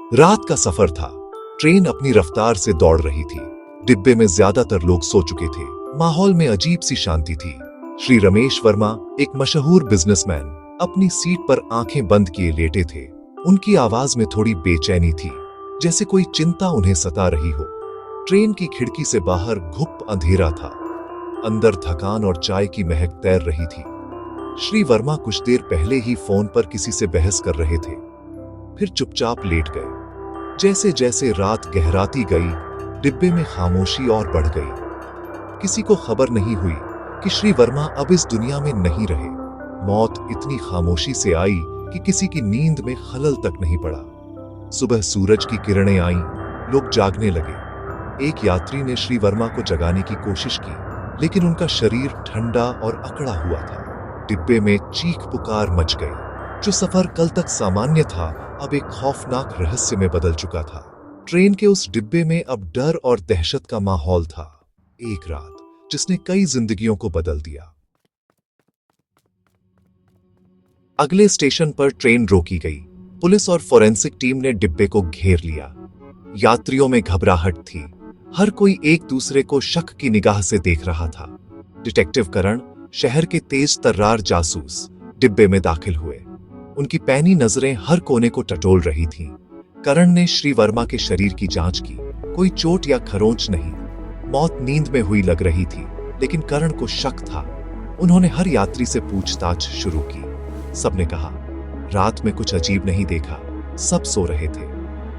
रात का सफर था। ट्रेन अपनी रफ्तार से दौड़ रही थी। डिब्बे में ज्यादातर लोग सो चुके थे। माहौल में अजीब सी शांति थी। श्री रमेश वर्मा, एक मशहूर बिजनेसमैन, अपनी सीट पर आंखें बंद किए लेटे थे। उनकी आवाज में थोड़ी बेचैनी थी, जैसे कोई चिंता उन्हें सता रही हो। ट्रेन की खिड़की से बाहर घुप अंधेरा था। अंदर थकान और चाय की महक तैर रही थी। श्री वर्मा कुछ देर पहले ही फोन पर किसी से बहस कर रहे थे, फिर चुपचाप लेट गए। जैसे जैसे रात गहराती गई, डिब्बे में खामोशी और बढ़ गई। किसी को खबर नहीं हुई कि श्री वर्मा अब इस दुनिया में नहीं रहे। मौत इतनी खामोशी से आई कि किसी की नींद में खलल तक नहीं पड़ा। सुबह सूरज की किरणें आईं, लोग जागने लगे। एक यात्री ने श्री वर्मा को जगाने की कोशिश की, लेकिन उनका शरीर ठंडा और अकड़ा हुआ था। डिब्बे में चीख पुकार मच गई। जो सफर कल तक सामान्य था, अब एक खौफनाक रहस्य में बदल चुका था। ट्रेन के उस डिब्बे में अब डर और दहशत का माहौल था। एक रात जिसने कई जिंदगियों को बदल दिया। अगले स्टेशन पर ट्रेन रोकी गई। पुलिस और फोरेंसिक टीम ने डिब्बे को घेर लिया। यात्रियों में घबराहट थी। हर कोई एक दूसरे को शक की निगाह से देख रहा था। डिटेक्टिव करण, शहर के तेज तर्रार जासूस, डिब्बे में दाखिल हुए। उनकी पैनी नजरें हर कोने को टटोल रही थीं। करण ने श्री वर्मा के शरीर की जांच की। कोई चोट या खरोंच नहीं। मौत नींद में हुई लग रही थी, लेकिन करण को शक था। उन्होंने हर यात्री से पूछताछ शुरू की। सबने कहा, रात में कुछ अजीब नहीं देखा। सब सो रहे थे।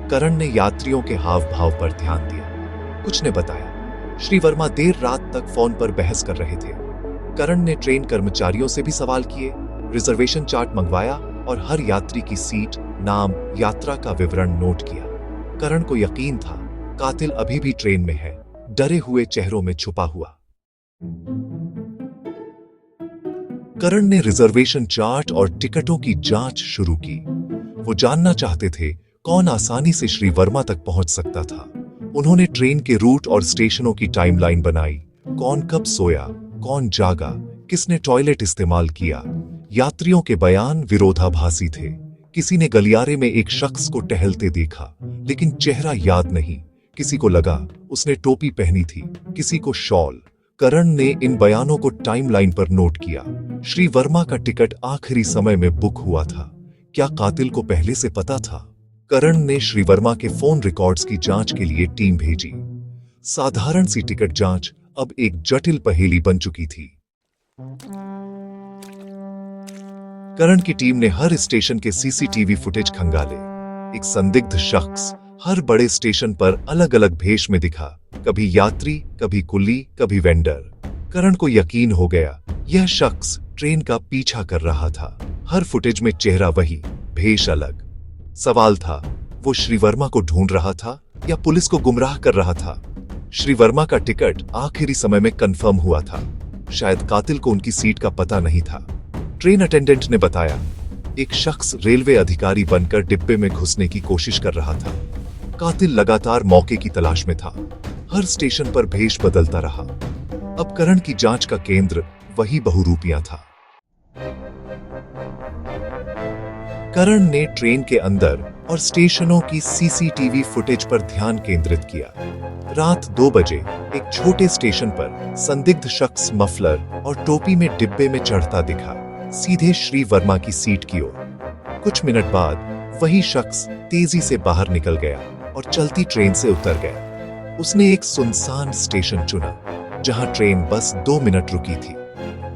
करण ने यात्रियों के हाव भाव पर ध्यान दिया। कुछ ने बताया, श्री वर्मा देर रात तक फोन पर बहस कर रहे थे। करण ने ट्रेन कर्मचारियों से भी सवाल किए, रिजर्वेशन चार्ट मंगवाया और हर यात्री की सीट, नाम, यात्रा का विवरण नोट किया। करण को यकीन था, कातिल अभी भी ट्रेन में है, डरे हुए चेहरों में छुपा हुआ। करण ने रिजर्वेशन चार्ट और टिकटों की जांच शुरू की। वो जानना चाहते थे कौन आसानी से श्री वर्मा तक पहुंच सकता था। उन्होंने ट्रेन के रूट और स्टेशनों की टाइमलाइन बनाई। कौन कब सोया, कौन जागा, किसने टॉयलेट इस्तेमाल किया। यात्रियों के बयान विरोधाभासी थे। किसी ने गलियारे में एक शख्स को टहलते देखा, लेकिन चेहरा याद नहीं। किसी को लगा उसने टोपी पहनी थी, किसी को शॉल। करण ने इन बयानों को टाइमलाइन पर नोट किया। श्री वर्मा का टिकट आखिरी समय में बुक हुआ था। क्या कातिल को पहले से पता था? करण ने श्री वर्मा के फोन रिकॉर्ड्स की जांच के लिए टीम भेजी। साधारण सी टिकट जांच अब एक जटिल पहेली बन चुकी थी। करण की टीम ने हर स्टेशन के सीसीटीवी फुटेज खंगाले। एक संदिग्ध शख्स हर बड़े स्टेशन पर अलग अलग भेष में दिखा, कभी यात्री, कभी कुली, कभी वेंडर। करण को यकीन हो गया, यह शख्स ट्रेन का पीछा कर रहा था। हर फुटेज में चेहरा वही, भेष अलग। सवाल था, वो श्री वर्मा को ढूंढ रहा था या पुलिस को गुमराह कर रहा था? श्री वर्मा का टिकट आखिरी समय में कंफर्म हुआ था। शायद कातिल को उनकी सीट का पता नहीं था। ट्रेन अटेंडेंट ने बताया, एक शख्स रेलवे अधिकारी बनकर डिब्बे में घुसने की कोशिश कर रहा था। कातिल लगातार मौके की तलाश में था। हर स्टेशन पर भेष बदलता रहा। अब करण की जांच का केंद्र वही बहुरूपियां था। करण ने ट्रेन के अंदर और स्टेशनों की सीसीटीवी फुटेज पर ध्यान केंद्रित किया। रात 2 बजे एक छोटे स्टेशन पर संदिग्ध शख्स मफलर और टोपी में डिब्बे में चढ़ता दिखा, सीधे श्री वर्मा की सीट की ओर। कुछ मिनट बाद वही शख्स तेजी से बाहर निकल गया और चलती ट्रेन से उतर गया। उसने एक सुनसान स्टेशन चुना, जहां ट्रेन बस 2 मिनट रुकी थी।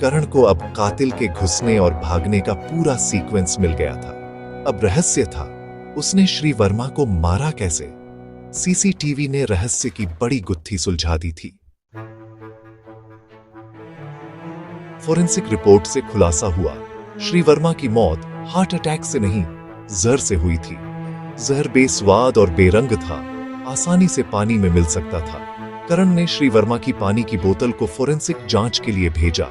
करण को अब कातिल के घुसने और भागने का पूरा सीक्वेंस मिल गया था। अब रहस्य था, उसने श्री वर्मा को मारा कैसे? सीसीटीवी ने रहस्य की बड़ी गुत्थी सुलझा दी थी। फोरेंसिक रिपोर्ट से खुलासा हुआ, श्री वर्मा की मौत हार्ट अटैक से नहीं, जहर से हुई थी। जहर बेस्वाद और बेरंग था, आसानी से पानी में मिल सकता था। करण ने श्री वर्मा की पानी की बोतल को फोरेंसिक जांच के लिए भेजा।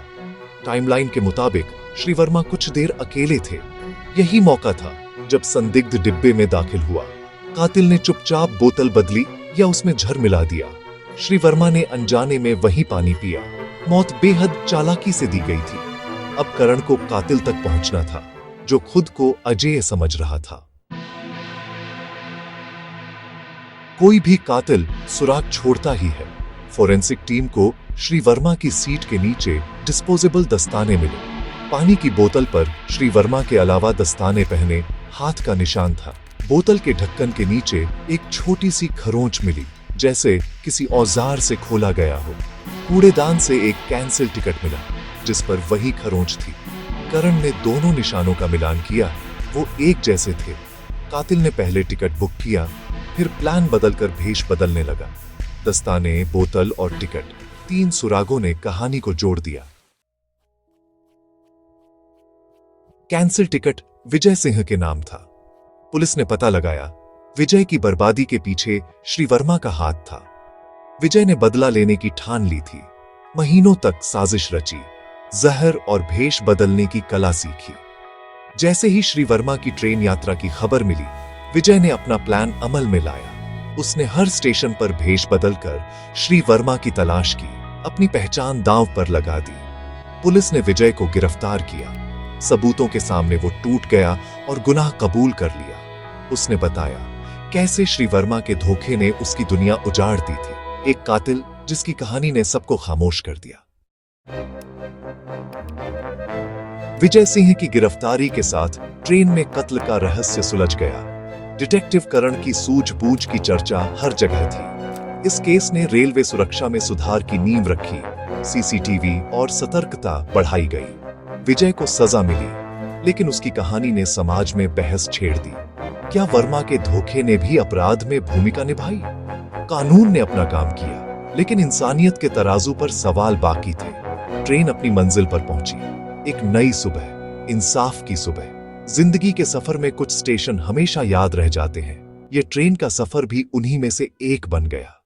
टाइमलाइन के मुताबिक श्री वर्मा कुछ देर अकेले थे। यही मौका था जब संदिग्ध डिब्बे में दाखिल हुआ। कातिल ने चुपचाप बोतल बदली या उसमें जहर मिला दिया। श्री वर्मा ने अनजाने में वही पानी पिया। मौत बेहद चालाकी से दी गई थी। अब करण को कातिल तक पहुंचना था, जो खुद को अजेय समझ रहा था। कोई भी कातिल सुराग छोड़ता ही है। फोरेंसिक टीम को श्री वर्मा की सीट के नीचे डिस्पोजेबल दस्ताने मिले। पानी की बोतल पर श्री वर्मा के अलावा दस्ताने पहने हाथ का निशान था। बोतल के ढक्कन के नीचे एक छोटी सी खरोंच मिली, जैसे किसी औजार से खोला गया हो। कूड़ेदान से एक कैंसिल टिकट मिला, जिस पर वही खरोंच थी। करण ने दोनों निशानों का मिलान किया, वो एक जैसे थे। कातिल ने पहले टिकट बुक किया, फिर प्लान बदलकर भेष बदलने लगा। दस्ताने, बोतल और टिकट, 3 सुरागों ने कहानी को जोड़ दिया। कैंसिल टिकट विजय सिंह के नाम था। पुलिस ने पता लगाया, विजय की बर्बादी के पीछे श्री वर्मा का हाथ था। विजय ने बदला लेने की ठान ली थी। महीनों तक साजिश रची, जहर और भेष बदलने की कला सीखी। जैसे ही श्री वर्मा की ट्रेन यात्रा की खबर मिली, विजय ने अपना प्लान अमल में लाया। उसने हर स्टेशन पर भेष बदलकर श्री वर्मा की तलाश की, अपनी पहचान दांव पर लगा दी। पुलिस ने विजय को गिरफ्तार किया। सबूतों के सामने वो टूट गया और गुनाह कबूल कर लिया। उसने बताया कैसे श्री वर्मा के धोखे ने उसकी दुनिया उजाड़ दी थी। एक कातिल जिसकी कहानी ने सबको खामोश कर दिया। विजय सिंह की गिरफ्तारी के साथ ट्रेन में कत्ल का रहस्य सुलझ गया। डिटेक्टिव करण की सूझबूझ की चर्चा हर जगह थी। इस केस ने रेलवे सुरक्षा में सुधार की नींव रखी। सीसीटीवी और सतर्कता बढ़ाई गई। विजय को सजा मिली, लेकिन उसकी कहानी ने समाज में बहस छेड़ दी। क्या वर्मा के धोखे ने भी अपराध में भूमिका निभाई? कानून ने अपना काम किया, लेकिन इंसानियत के तराजू पर सवाल बाकी थे। ट्रेन अपनी मंजिल पर पहुंची। एक नई सुबह, इंसाफ की सुबह। जिंदगी के सफर में कुछ स्टेशन हमेशा याद रह जाते हैं। ये ट्रेन का सफर भी उन्हीं में से एक बन गया।